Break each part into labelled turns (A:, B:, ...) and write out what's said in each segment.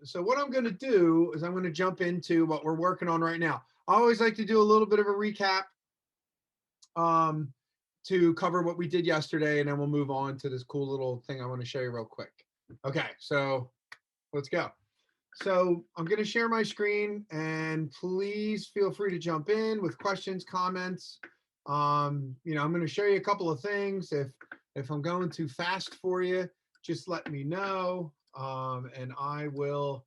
A: So what I'm going to do is I'm going to jump into what we're working on right now. I always like to do a little bit of a recap um, to cover what we did yesterday, and then we'll move on to this cool little thing I want to show you real quick. Okay, so let's go. So I'm going to share my screen, and please feel free to jump in with questions, comments. I'm going to show you a couple of things. If I'm going too fast for you, just let me know, and I will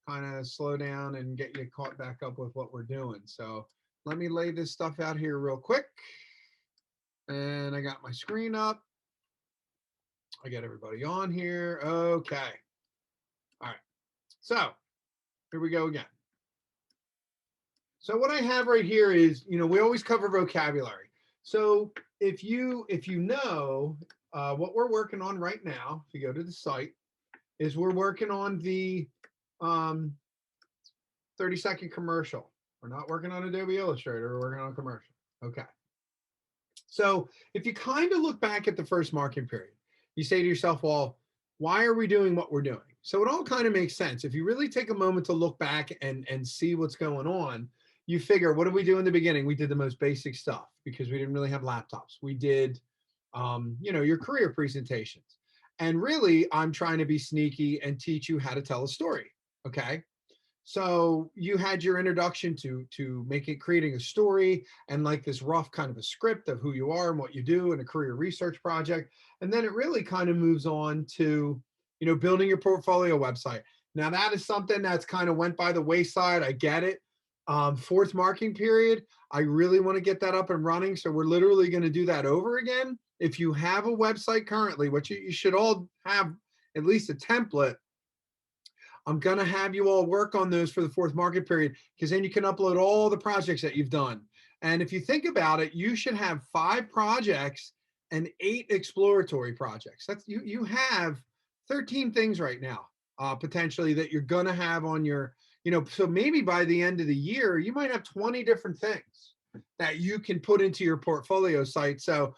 A: kind of slow down and get you caught back up with what we're doing. So let me lay this stuff out here real quick. And I got my screen up. I got everybody on here. Okay. All right. So here we go again. So what I have right here is, we always cover vocabulary. So if you know what we're working on right now, if you go to the site, is we're working on the 30-second commercial. We're not working on Adobe Illustrator. We're working on a commercial. Okay. So if you kind of look back at the first marketing period, you say to yourself, well, why are we doing what we're doing? So it all kind of makes sense. If you really take a moment to look back and see what's going on, you figure, what did we do in the beginning? We did the most basic stuff because we didn't really have laptops. We did, your career presentations. And really, I'm trying to be sneaky and teach you how to tell a story. Okay. So you had your introduction to creating a story and like this rough kind of a script of who you are and what you do in a career research project. And then it really kind of moves on to, building your portfolio website. Now that is something that's kind of went by the wayside. I get it. Fourth marketing period, I really want to get that up and running. So we're literally going to do that over again. If you have a website currently, which you should all have at least a template, I'm going to have you all work on those for the fourth market period because then you can upload all the projects that you've done. And if you think about it, you should have 5 projects and 8 exploratory projects. That's you have 13 things right now, potentially that you're going to have on your, so maybe by the end of the year, you might have 20 different things that you can put into your portfolio site. So,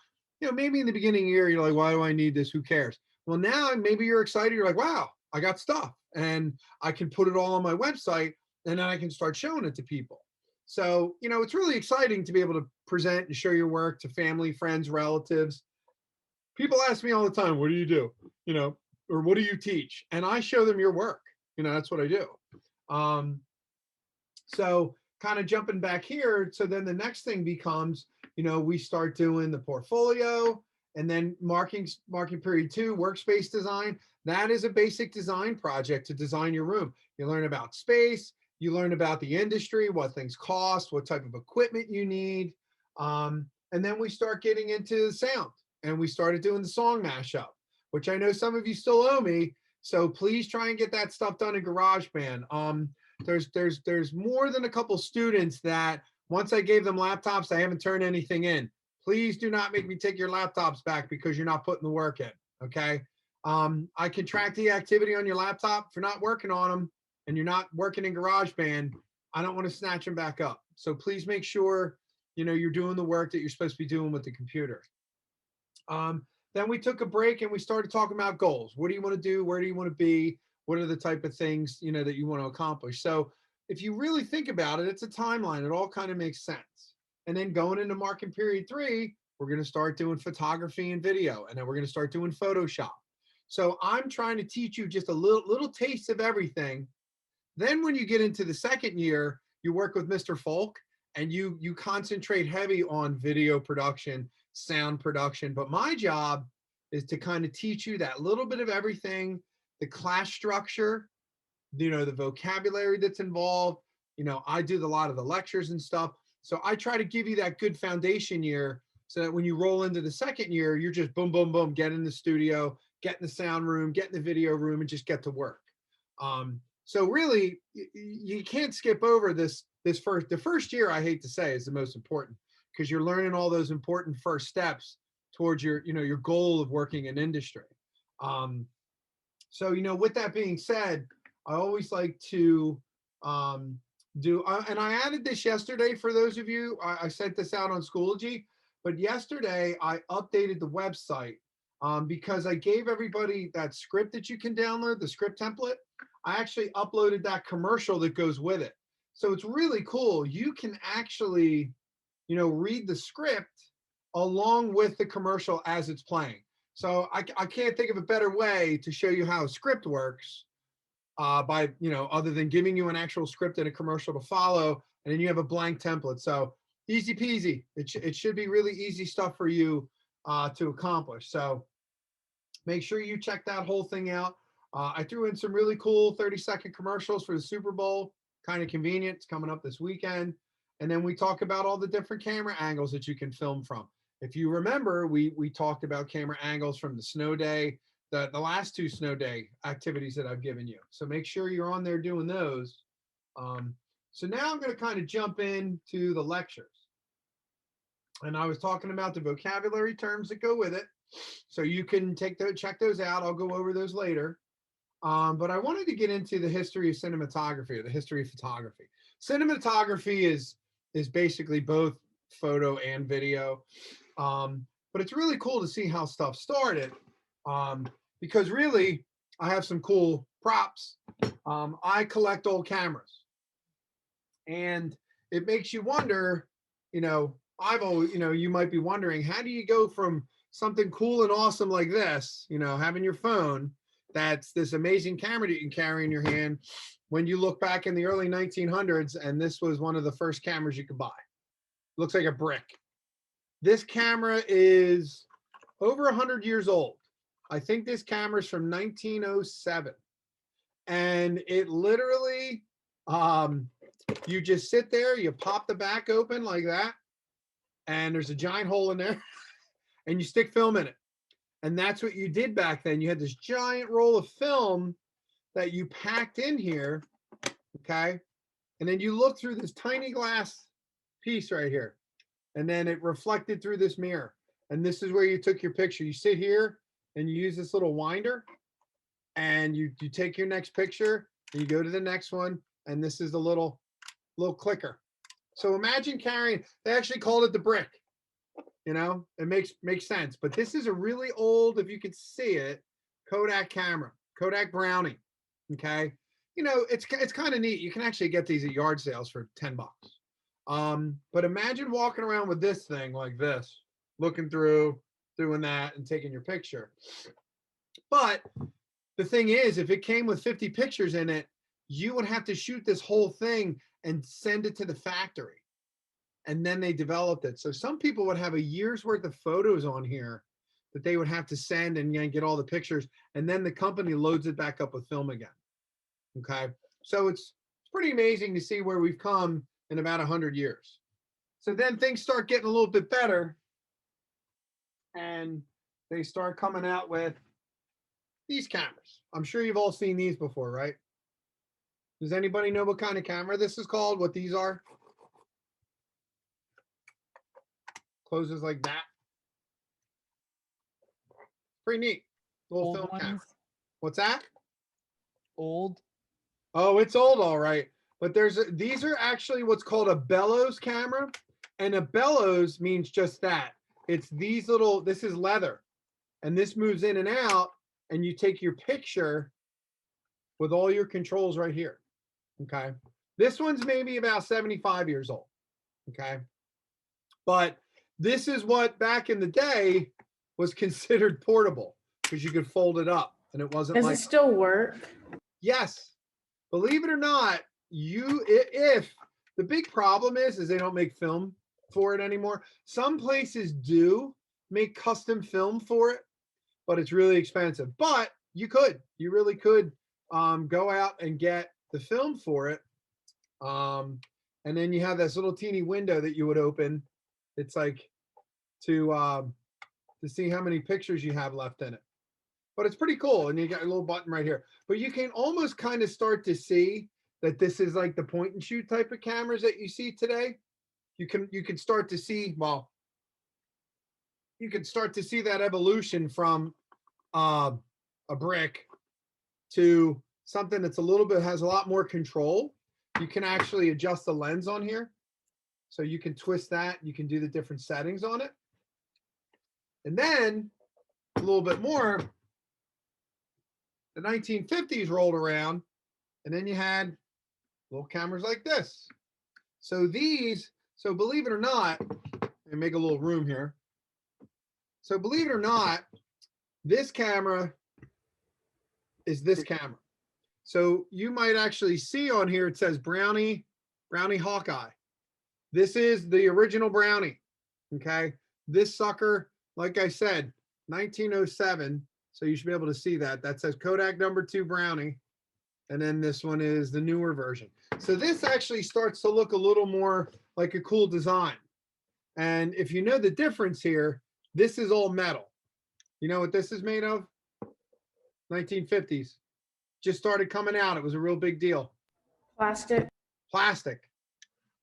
A: maybe in the beginning of the year, you're like, why do I need this? Who cares? Well, now maybe you're excited. You're like, wow, I got stuff and I can put it all on my website and then I can start showing it to people. So, it's really exciting to be able to present and show your work to family, friends, relatives. People ask me all the time, what do you do? Or what do you teach? And I show them your work. That's what I do. So kind of jumping back here. So then the next thing becomes, we start doing the portfolio and then marking period 2, workspace design. That is a basic design project to design your room. You learn about space, you learn about the industry, what things cost, what type of equipment you need. And then we start getting into sound and we started doing the song mashup, which I know some of you still owe me. So please try and get that stuff done in GarageBand. There's more than a couple students that once I gave them laptops, I haven't turned anything in. Please do not make me take your laptops back because you're not putting the work in. Okay. I can track the activity on your laptop. If you're not working on them and you're not working in GarageBand, I don't want to snatch them back up. So please make sure, you're doing the work that you're supposed to be doing with the computer. Then we took a break and we started talking about goals. What do you want to do? Where do you want to be? What are the type of things, that you want to accomplish? So if you really think about it, it's a timeline. It all kind of makes sense. And then going into market period 3, we're going to start doing photography and video, and then we're going to start doing Photoshop. So I'm trying to teach you just a little taste of everything. Then when you get into the second year, you work with Mr. Folk and you concentrate heavy on video production, sound production. But my job is to kind of teach you that little bit of everything, the class structure, the vocabulary that's involved. I do a lot of the lectures and stuff. So I try to give you that good foundation year so that when you roll into the second year, you're just boom, boom, boom, get in the studio, get in the sound room, get in the video room, and just get to work. So really, you can't skip over the first year, I hate to say, is the most important because you're learning all those important first steps towards your goal of working in industry. So, with that being said, I always like to and I added this yesterday for those of you, I sent this out on Schoology, but yesterday I updated the website because I gave everybody that script that you can download, the script template. I actually uploaded that commercial that goes with it. So it's really cool. You can actually, read the script along with the commercial as it's playing. So I can't think of a better way to show you how a script works by, other than giving you an actual script and a commercial to follow, and then you have a blank template. So easy peasy. It should be really easy stuff for you to accomplish. So make sure you check that whole thing out. I threw in some really cool 30-second commercials for the Super Bowl. Kind of convenient. It's coming up this weekend. And then we talk about all the different camera angles that you can film from. If you remember, we talked about camera angles from the snow day, the last 2 snow day activities that I've given you. So make sure you're on there doing those. So now I'm going to kind of jump into the lectures. And I was talking about the vocabulary terms that go with it. So you can check those out. I'll go over those later. But I wanted to get into the history of cinematography, or the history of photography. Cinematography is basically both photo and video. But it's really cool to see how stuff started, because really I have some cool props. I collect old cameras, and it makes you wonder, I've always, you might be wondering, how do you go from something cool and awesome like this, having your phone, that's this amazing camera that you can carry in your hand, when you look back in the early 1900s and this was one of the first cameras you could buy. Looks like a brick. This camera is over 100 years old. I think this camera is from 1907. And it literally, you just sit there, you pop the back open like that, and there's a giant hole in there, and you stick film in it. And that's what you did back then. You had this giant roll of film that you packed in here, okay? And then you look through this tiny glass piece right here, and then it reflected through this mirror. And this is where you took your picture. You sit here and you use this little winder, and you take your next picture, and you go to the next one, and this is the little clicker. So imagine carrying, they actually called it the brick. It makes sense. But this is a really old, if you could see it, Kodak camera, Kodak Brownie. Okay. It's kind of neat. You can actually get these at yard sales for $10. But imagine walking around with this thing like this, looking through, doing that, and taking your picture. But the thing is, if it came with 50 pictures in it, you would have to shoot this whole thing and send it to the factory. And then they developed it. So some people would have a year's worth of photos on here that they would have to send and get all the pictures. And then the company loads it back up with film again. Okay. So it's pretty amazing to see where we've come in about 100 years. So then things start getting a little bit better, and they start coming out with these cameras. I'm sure you've all seen these before, right? Does anybody know what kind of camera this is called? What these are? Closes like that. Pretty neat. Little
B: Old
A: film
B: ones.
A: camera. What's that?
B: Old.
A: Oh, it's old, all right. But these are actually what's called a bellows camera. And a bellows means just that. It's these little, this is leather. And this moves in and out, and you take your picture with all your controls right here. Okay. This one's maybe about 75 years old. Okay. But this is what back in the day was considered portable, because you could fold it up, and it wasn't
C: Does
A: like,
C: it still work?
A: yes, believe it or not, if the big problem is they don't make film for it anymore. Some places do make custom film for it, but it's really expensive. But you really could go out and get the film for it. And then you have this little teeny window that you would open. It's like to see how many pictures you have left in it. But it's pretty cool. And you got a little button right here. But you can almost kind of start to see that this is like the point and shoot type of cameras that you see today. You can start to see, well, you can start to see that evolution from a brick to something that's a little bit, has a lot more control. You can actually adjust the lens on here. So you can twist that. You can do the different settings on it. And then a little bit more, the 1950s rolled around, And then you had little cameras like this. So these, so believe it or not, and make a little room here. So believe it or not, this camera is this camera. So you might actually see on here, it says Brownie Hawkeye. This is the original Brownie. Okay. This sucker, like I said, 1907. So you should be able to see that. That says Kodak #2 Brownie. And then this one is the newer version. So this actually starts to look a little more like a cool design. And if you know the difference here, this is all metal. You know what this is made of? 1950s. Just started coming out. It was a real big deal.
C: Plastic.
A: Plastic.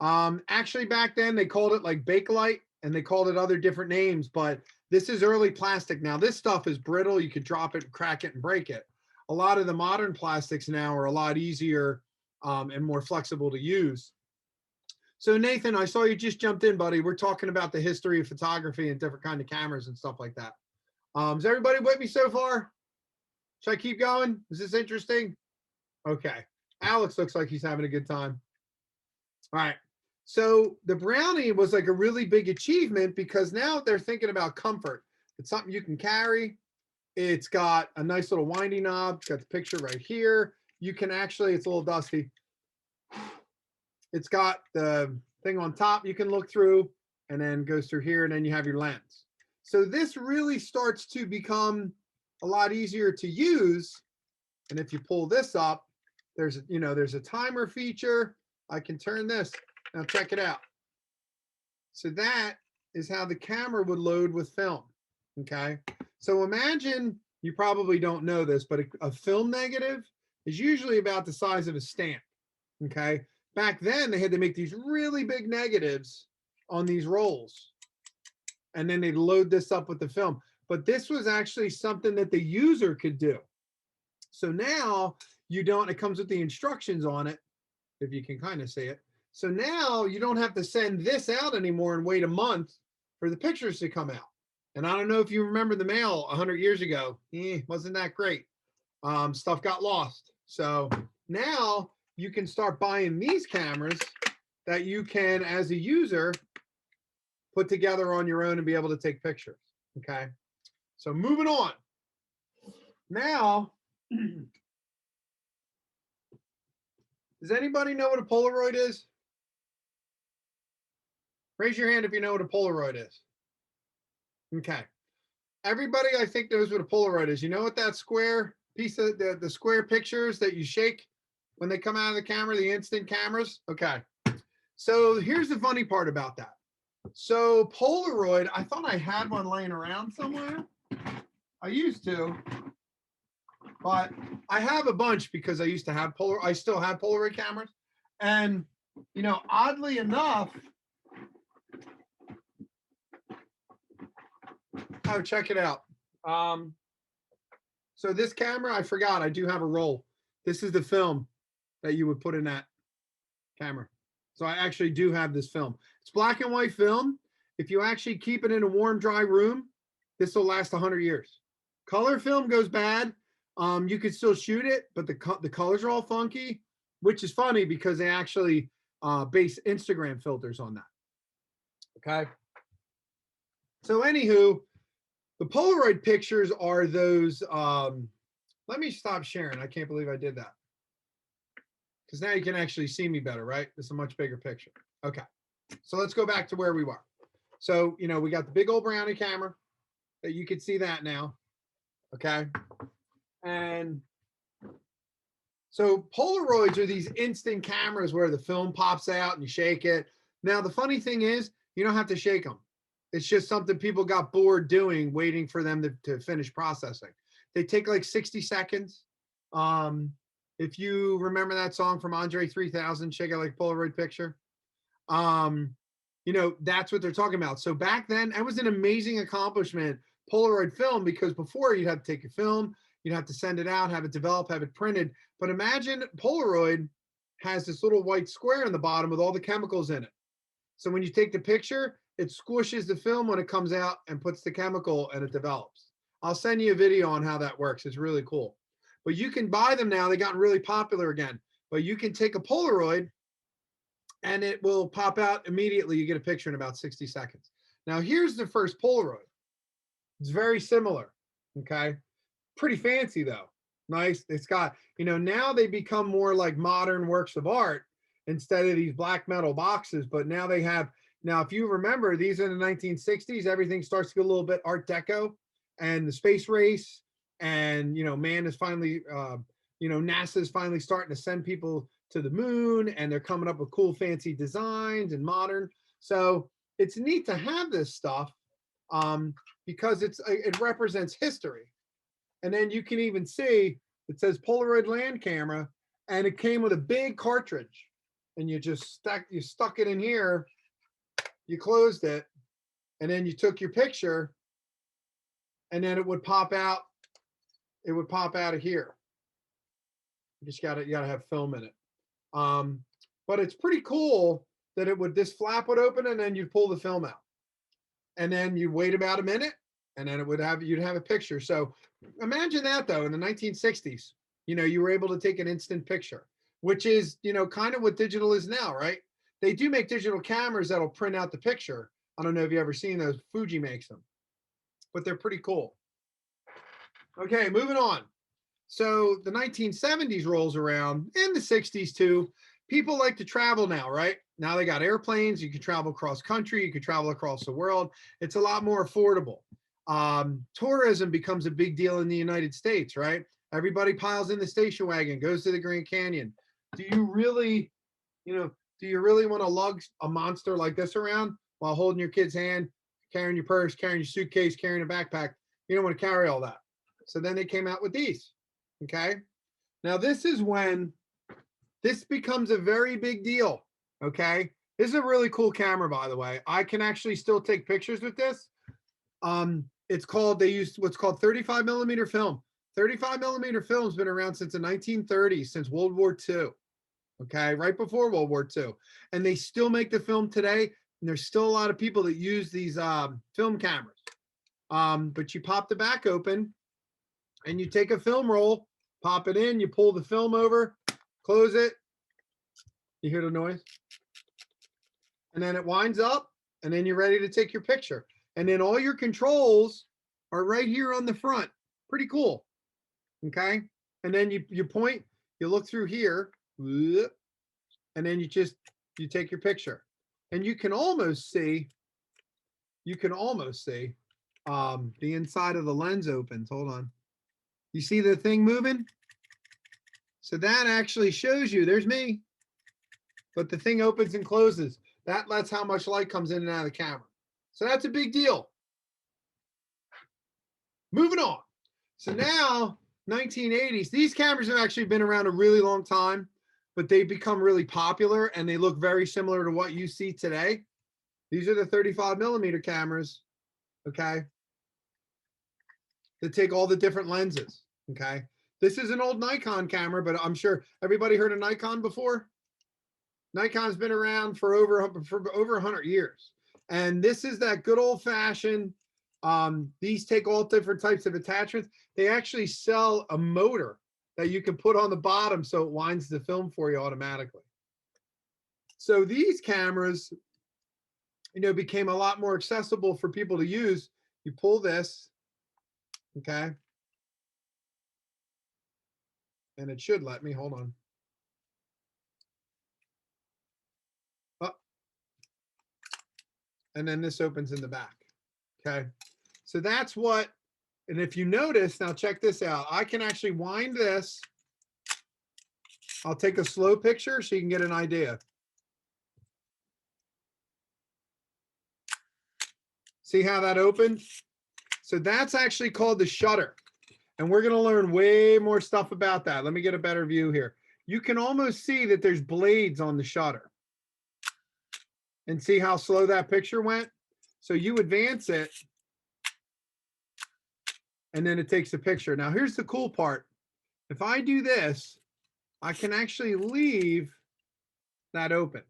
A: Actually back then they called it like Bakelite and they called it other different names, but this is early plastic. Now this stuff is brittle. You could drop it, crack it, and break it. A lot of the modern plastics now are a lot easier and more flexible to use. So Nathan, I saw you just jumped in, buddy. We're talking about the history of photography and different kind of cameras and stuff like that. Is everybody with me so far? Should I keep going? Is this interesting? Okay. Alex looks like he's having a good time. All right. So the Brownie was like a really big achievement because now they're thinking about comfort. It's something you can carry. It's got a nice little winding knob. It's got the picture right here. You can actually, it's a little dusty. It's got the thing on top you can look through and then goes through here and then you have your lens. So this really starts to become a lot easier to use. And if you pull this up, there's a timer feature. I can turn this. Now check it out. So that is how the camera would load with film. Okay. So imagine, you probably don't know this, but a film negative is usually about the size of a stamp. Okay. Back then they had to make these really big negatives on these rolls. And then they'd load this up with the film. But this was actually something that the user could do. So now you don't, it comes with the instructions on it, if you can kind of see it. So now you don't have to send this out anymore and wait a month for the pictures to come out. And I don't know if you remember the mail 100 years ago, wasn't that great. Stuff got lost. So now you can start buying these cameras that you can, as a user, put together on your own and be able to take pictures. Okay. So moving on. Now, does anybody know what a Polaroid is? Raise your hand if you know what a Polaroid is. Okay. Everybody, I think, knows what a Polaroid is. You know what that square piece of the square pictures that you shake when they come out of the camera, the instant cameras? Okay. So here's the funny part about that. So Polaroid, I thought I had one laying around somewhere. I used to, but I have a bunch because I used to have I still have Polaroid cameras. And, oddly enough, oh, check it out. So this camera, I forgot, I do have a roll. This is the film that you would put in that camera. So I actually do have this film. It's black and white film. If you actually keep it in a warm, dry room, this will last 100 years. Color film goes bad. You could still shoot it, but the colors are all funky, which is funny because they actually base Instagram filters on that. Okay. So anywho, the Polaroid pictures are those, let me stop sharing. I can't believe I did that. Because now you can actually see me better, right? It's a much bigger picture. Okay. So let's go back to where we were. So, we got the big old Brownie camera that you can see that now. Okay. And so Polaroids are these instant cameras where the film pops out and you shake it. Now, the funny thing is, you don't have to shake them. It's just something people got bored doing, waiting for them to finish processing. They take like 60 seconds. If you remember that song from Andre 3000, Shake It Like a Polaroid Picture, that's what they're talking about. So back then, that was an amazing accomplishment, Polaroid film, because before you'd have to take your film, you'd have to send it out, have it developed, have it printed. But imagine Polaroid has this little white square in the bottom with all the chemicals in it. So when you take the picture, it squishes the film when it comes out and puts the chemical and it develops. I'll send you a video on how that works. It's really cool. But you can buy them now. They've gotten really popular again. but you can take a Polaroid and it will pop out immediately. You get a picture in about 60 seconds. Now here's the first Polaroid. It's very similar. Okay. Pretty fancy though. Nice. It's got, now they become more like modern works of art instead of these black metal boxes. But now they have, now if you remember, these are the 1960s, everything starts to get a little bit Art Deco and the space race. And, man is finally, NASA is finally starting to send people to the moon, and they're coming up with cool, fancy designs and modern. So it's neat to have this stuff because it represents history. And then you can even see it says Polaroid land camera, and it came with a big cartridge, and you stuck it in here, you closed it, and then you took your picture, and then it would pop out. It would pop out of here. You gotta have film in it. But it's pretty cool that this flap would open, and then you'd pull the film out, and then you wait about a minute, and then you'd have a picture. So imagine that though, in the 1960s, you were able to take an instant picture, which is, kind of what digital is now, right? They do make digital cameras that'll print out the picture. I don't know if you ever seen those. Fuji makes them, but they're pretty cool. Okay, moving on. So the 1970s rolls around, and the 60s too. People like to travel now, right? Now they got airplanes. You can travel across country. You can travel across the world. It's a lot more affordable. Tourism becomes a big deal in the United States, right? Everybody piles in the station wagon, goes to the Grand Canyon. Do you really want to lug a monster like this around while holding your kid's hand, carrying your purse, carrying your suitcase, carrying a backpack? You don't want to carry all that. So then they came out with these. Okay. Now this is when this becomes a very big deal. Okay. This is a really cool camera, by the way. I can actually still take pictures with this. They used what's called 35 millimeter film. 35 millimeter film has been around since the 1930s, since World War II. Okay. Right before World War II. And they still make the film today. And there's still a lot of people that use these film cameras. But you pop the back open and you take a film roll, pop it in, you pull the film over, close it. You hear the noise? And then it winds up, and then you're ready to take your picture. And then all your controls are right here on the front. Pretty cool. Okay. And then you point, you look through here, and then you take your picture. And you can almost see the inside of the lens opens. Hold on. You see the thing moving? So that actually shows you, there's me, but the thing opens and closes. That lets how much light comes in and out of the camera. So that's a big deal. Moving on. So now, 1980s, these cameras have actually been around a really long time, but they've become really popular and they look very similar to what you see today. These are the 35 millimeter cameras, okay, that take all the different lenses, okay? This is an old Nikon camera, but I'm sure everybody heard of Nikon before. Nikon's been around for over 100 years. And this is that good old fashioned, these take all different types of attachments. They actually sell a motor that you can put on the bottom so it winds the film for you automatically. So these cameras, became a lot more accessible for people to use. You pull this, okay? And it should let me, hold on. Oh. And then this opens in the back, okay? So that's what, and if you notice, now check this out. I can actually wind this. I'll take a slow picture so you can get an idea. See how that opened? So that's actually called the shutter. And we're going to learn way more stuff about that. Let me get a better view here. You can almost see that there's blades on the shutter. And see how slow that picture went? So you advance it, and then it takes a picture. Now, here's the cool part. If I do this, I can actually leave that open.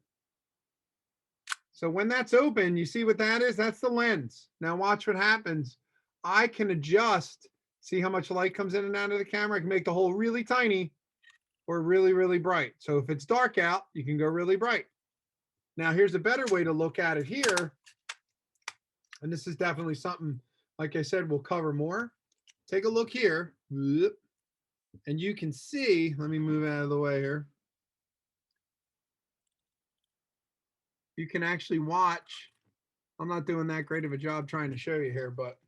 A: So when that's open, you see what that is? That's the lens. Now watch what happens. I can adjust. See how much light comes in and out of the camera? I can make the hole really tiny. or really, really bright. So if it's dark out, you can go really bright. Now here's a better way to look at it here. And this is definitely something, like I said, we'll cover more. Take a look here. And you can see, let me move out of the way here. You can actually watch. I'm not doing that great of a job trying to show you here, but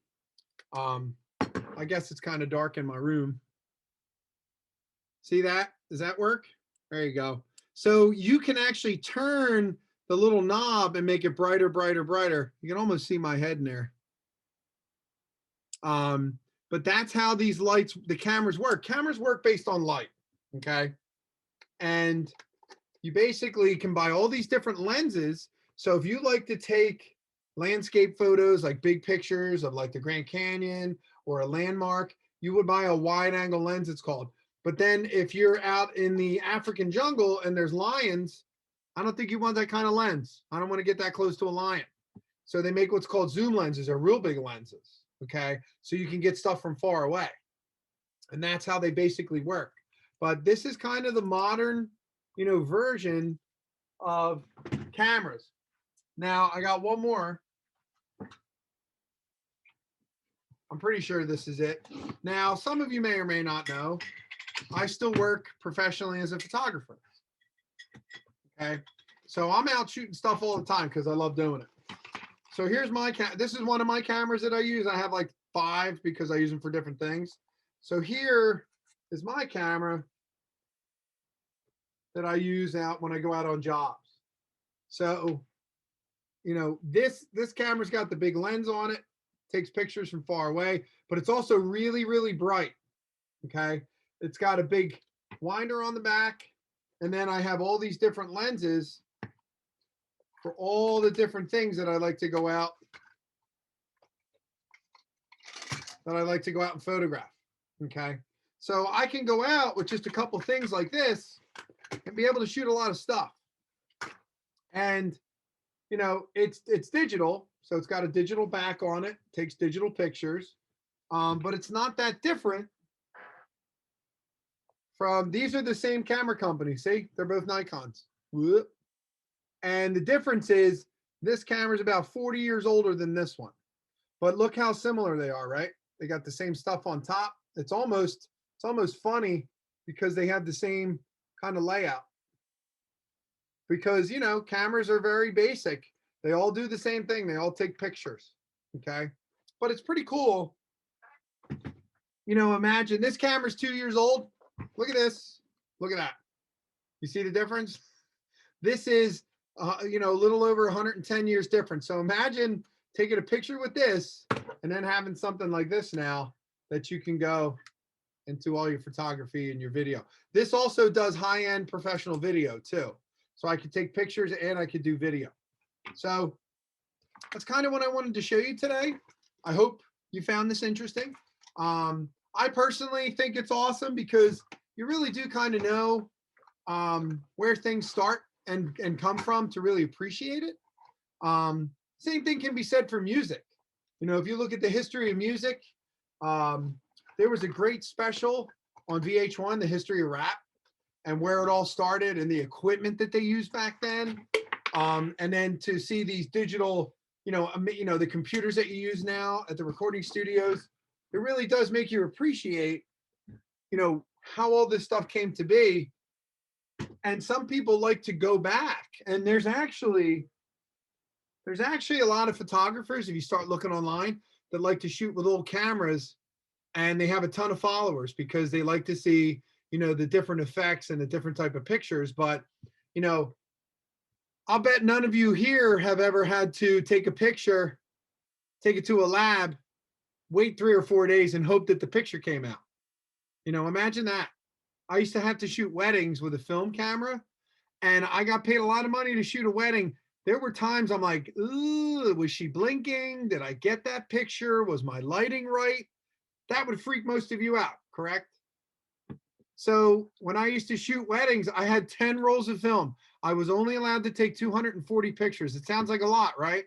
A: I guess it's kind of dark in my room. See that? Does that work? There you go. So you can actually turn the little knob and make it brighter, brighter, brighter. You can almost see my head in there. But that's how these lights, the cameras work. Cameras work based on light, okay? And you basically can buy all these different lenses. So if you like to take landscape photos, like big pictures of like the Grand Canyon or a landmark, you would buy a wide angle lens, it's called. But then if you're out in the African jungle and there's lions, I don't think you want that kind of lens. I don't want to get that close to a lion. So they make what's called zoom lenses, or real big lenses, okay? So you can get stuff from far away. And that's how they basically work. But this is kind of the modern, version of cameras. Now I got one more. I'm pretty sure this is it. Now, some of you may or may not know, I still work professionally as a photographer. Okay. So I'm out shooting stuff all the time because I love doing it. So here's my this is one of my cameras that I use. I have like 5 because I use them for different things. So here is my camera that I use out when I go out on jobs. So, this camera's got the big lens on it, takes pictures from far away, but it's also really, really bright. Okay. It's got a big winder on the back. And then I have all these different lenses for all the different things that I like to go out, and photograph. Okay. So I can go out with just a couple things like this and be able to shoot a lot of stuff. And, it's digital. So it's got a digital back on it, takes digital pictures. But it's not that different from, these are the same camera company. See, they're both Nikons. Whoop. And the difference is this camera is about 40 years older than this one. But look how similar they are, right? They got the same stuff on top. It's almost funny because they have the same kind of layout. Because, cameras are very basic. They all do the same thing. They all take pictures. Okay. But it's pretty cool. Imagine this camera's 2 years old. Look at this. Look at that. You see the difference? This is, a little over 110 years difference. So imagine taking a picture with this and then having something like this now that you can go into all your photography and your video. This also does high-end professional video too. So I could take pictures and I could do video. So that's kind of what I wanted to show you today. I hope you found this interesting. I personally think it's awesome because you really do kind of know where things start and come from to really appreciate it. Same thing can be said for music. If you look at the history of music, there was a great special on VH1, The History of Rap, and where it all started and the equipment that they used back then. And then to see these digital, the computers that you use now at the recording studios, it really does make you appreciate, how all this stuff came to be. And some people like to go back, and there's actually a lot of photographers, if you start looking online, that like to shoot with old cameras, and they have a ton of followers because they like to see, the different effects and the different type of pictures. But, I'll bet none of you here have ever had to take a picture, take it to a lab, wait 3 or 4 days and hope that the picture came out. Imagine that. I used to have to shoot weddings with a film camera, and I got paid a lot of money to shoot a wedding. There were times I'm like, ooh, was she blinking? Did I get that picture? Was my lighting right? That would freak most of you out, correct? So when I used to shoot weddings, I had 10 rolls of film. I was only allowed to take 240 pictures. It sounds like a lot, right?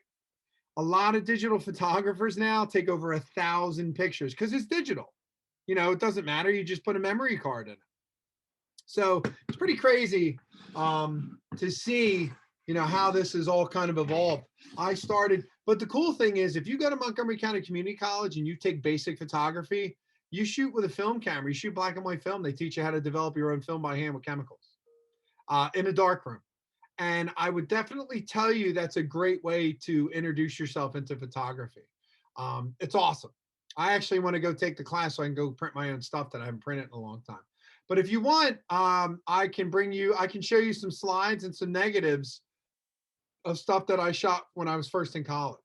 A: A lot of digital photographers now take over 1,000 pictures because it's digital. It doesn't matter. You just put a memory card in it. So it's pretty crazy to see, how this is all kind of evolved. I started, but the cool thing is if you go to Montgomery County Community College and you take basic photography, you shoot with a film camera, you shoot black and white film. They teach you how to develop your own film by hand with chemicals in a dark room. And I would definitely tell you that's a great way to introduce yourself into photography. It's awesome. I actually want to go take the class so I can go print my own stuff that I haven't printed in a long time. But if you want, I can show you some slides and some negatives of stuff that I shot when I was first in college,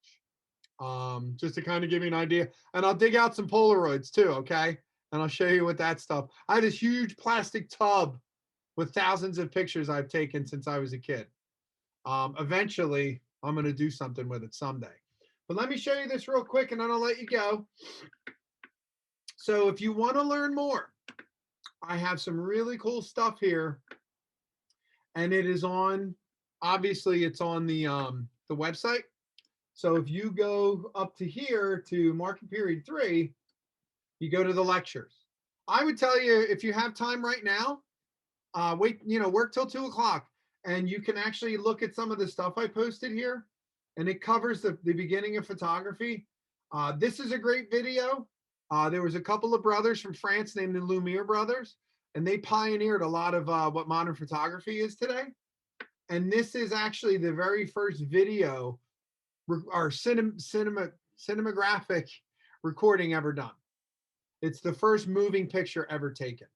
A: just to kind of give you an idea. And I'll dig out some Polaroids too, okay? And I'll show you what that stuff. I have this huge plastic tub with thousands of pictures I've taken since I was a kid. Eventually, I'm going to do something with it someday. But let me show you this real quick and then I'll let you go. So if you want to learn more, I have some really cool stuff here. And it is on, obviously it's on the website. So if you go up to here to marking period 3, you go to the lectures. I would tell you, if you have time right now, work till 2:00 and you can actually look at some of the stuff I posted here, and it covers the beginning of photography. This is a great video. There was a couple of brothers from France named the Lumiere brothers, and they pioneered a lot of what modern photography is today. And this is actually the very first video or cinematographic recording ever done. It's the first moving picture ever taken.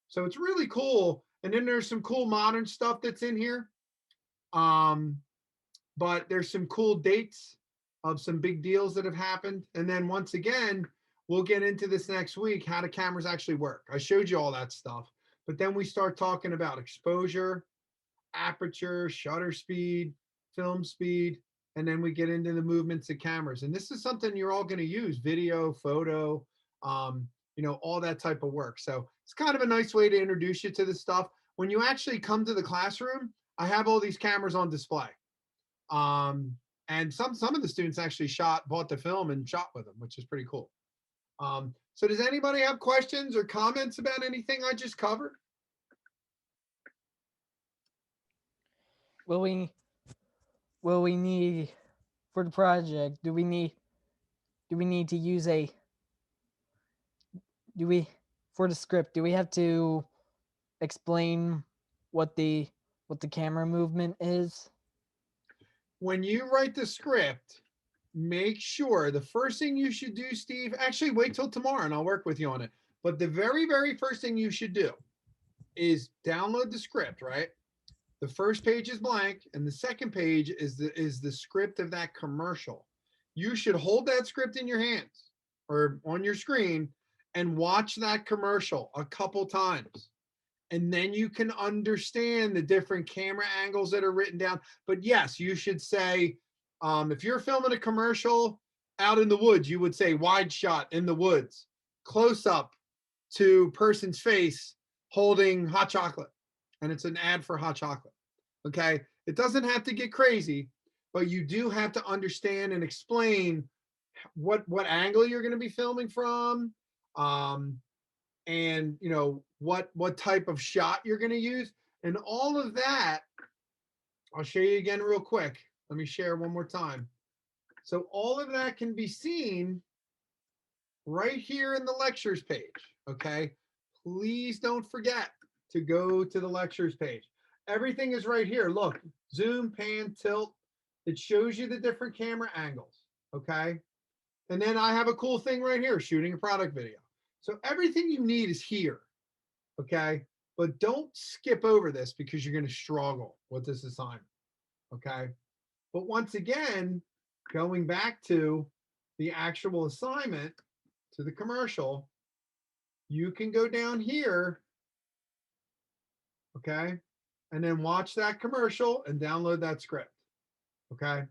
A: So it's really cool. And then there's some cool modern stuff that's in here. But there's some cool dates of some big deals that have happened. And then once again, we'll get into this next week, how the cameras actually work. I showed you all that stuff, but then we start talking about exposure, aperture, shutter speed, film speed, and then we get into the movements of cameras. And this is something you're all going to use: video, photo, all that type of work. So it's kind of a nice way to introduce you to the stuff. When you actually come to the classroom, I have all these cameras on display. And some of the students actually bought the film and shot with them, which is pretty cool. So does anybody have questions or comments about anything I just covered?
B: Will we need for the project? Do we need to use for the script? Do we have to explain what the camera movement is?
A: When you write the script, make sure the first thing you should do, Steve, actually wait till tomorrow and I'll work with you on it. But the very, very first thing you should do is download the script, right? The first page is blank and the second page is the script of that commercial. You should hold that script in your hands or on your screen and watch that commercial a couple times. And then you can understand the different camera angles that are written down. But yes, you should say, if you're filming a commercial out in the woods, you would say wide shot in the woods, close up to person's face holding hot chocolate. And it's an ad for hot chocolate. Okay. It doesn't have to get crazy, but you do have to understand and explain what angle you're going to be filming from. And what type of shot you're going to use, and all of that I'll show you again real quick. Let me share one more time. So all of that can be seen right here in the lectures page. Okay, please don't forget to go to the lectures page. Everything is right here. Look, zoom, pan, tilt. It shows you the different camera angles. Okay, and then I have a cool thing right here, shooting a product video. So everything you need is here, okay? But don't skip over this because you're going to struggle with this assignment, okay? But once again, going back to the actual assignment, to the commercial, you can go down here, okay? And then watch that commercial and download that script, okay?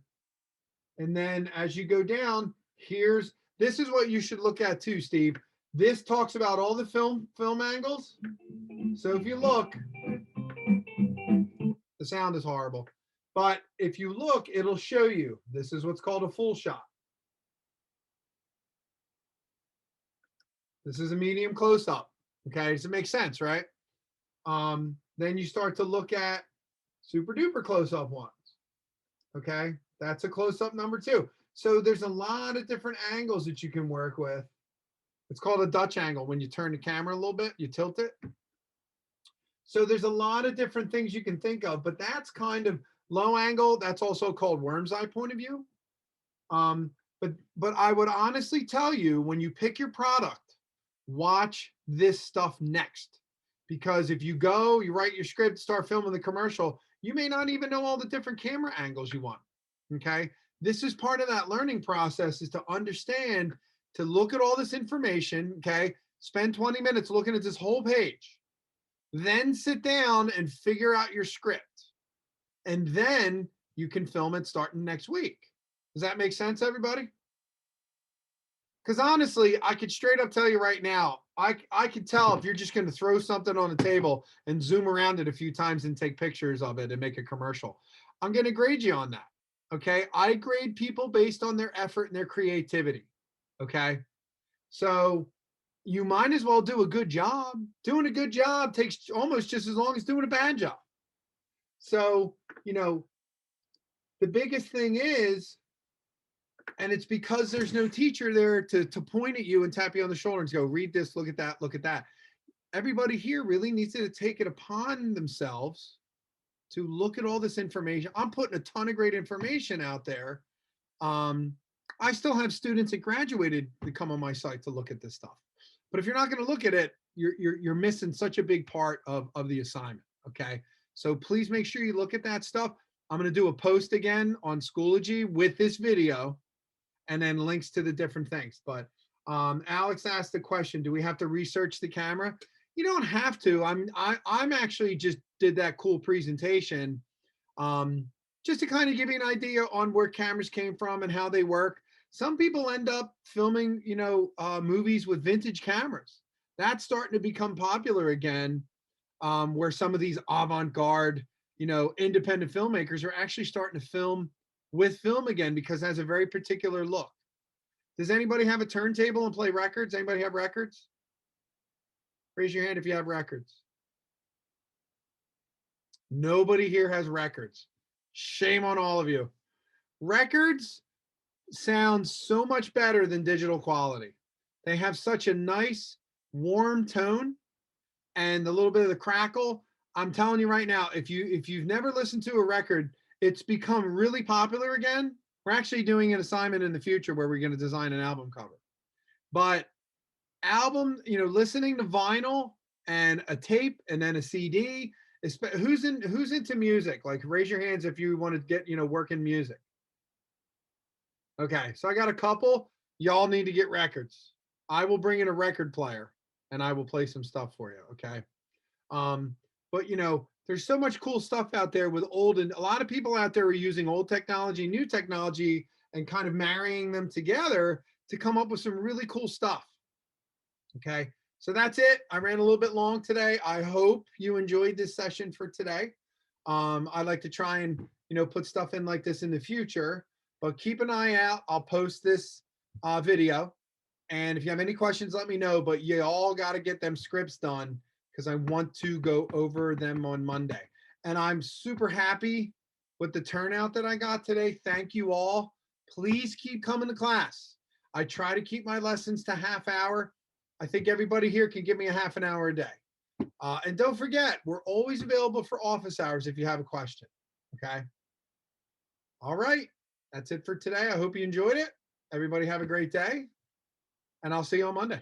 A: And then as you go down, this is what you should look at too, Steve. This talks about all the film angles. So if you look, the sound is horrible, but if you look, it'll show you. This is what's called a full shot. This is a medium close up. Okay, does it make sense, right? Then you start to look at super duper close up ones. Okay. That's a close up number 2. So there's a lot of different angles that you can work with. It's called a Dutch angle. When you turn the camera a little bit, you tilt it. So there's a lot of different things you can think of, but that's kind of low angle. That's also called worm's eye point of view. Um, but I would honestly tell you, when you pick your product, watch this stuff next. Because if you go, you write your script, start filming the commercial, you may not even know all the different camera angles you want. Okay. This is part of that learning process, is to understand, to look at all this information. Okay. Spend 20 minutes looking at this whole page. Then sit down and figure out your script. And then you can film it starting next week. Does that make sense, everybody? Because honestly, I could straight up tell you right now, I could tell if you're just going to throw something on the table and zoom around it a few times and take pictures of it and make a commercial. I'm going to grade you on that. Okay. I grade people based on their effort and their creativity. Okay. So you might as well do a good job. Doing a good job takes almost just as long as doing a bad job. So, the biggest thing is, and it's because there's no teacher there to point at you and tap you on the shoulder and go, read this, look at that, look at that. Everybody here really needs to take it upon themselves to look at all this information. I'm putting a ton of great information out there. I still have students that graduated to come on my site to look at this stuff. But if you're not going to look at it, you're missing such a big part of the assignment. Okay. So please make sure you look at that stuff. I'm going to do a post again on Schoology with this video, and then links to the different things. But Alex asked the question, do we have to research the camera? You don't have to. I'm actually just did that cool presentation just to kind of give you an idea on where cameras came from and how they work. Some people end up filming, movies with vintage cameras. That's starting to become popular again, where some of these avant-garde, independent filmmakers are actually starting to film with film again, because it has a very particular look. Does anybody have a turntable and play records? Anybody have records? Raise your hand if you have records. Nobody here has records. Shame on all of you. Records sound so much better than digital quality. They have such a nice, warm tone, and the little bit of the crackle. I'm telling you right now, if you've never listened to a record, it's become really popular again. We're actually doing an assignment in the future where we're going to design an album cover. But listening to vinyl and a tape and then a CD, who's into music? Like, raise your hands if you want to get, work in music. Okay, so I got a couple. Y'all need to get records. I will bring in a record player and I will play some stuff for you. Okay. But there's so much cool stuff out there with old, and a lot of people out there are using old technology, new technology, and kind of marrying them together to come up with some really cool stuff. Okay. So that's it. I ran a little bit long today. I hope you enjoyed this session for today. I'd like to try and, put stuff in like this in the future, but keep an eye out. I'll post this video. And if you have any questions, let me know, but you all got to get them scripts done, because I want to go over them on Monday. And I'm super happy with the turnout that I got today. Thank you all. Please keep coming to class. I try to keep my lessons to half hour. I think everybody here can give me a half an hour a day. And don't forget, we're always available for office hours if you have a question. Okay. All right. That's it for today. I hope you enjoyed it. Everybody have a great day, and I'll see you on Monday.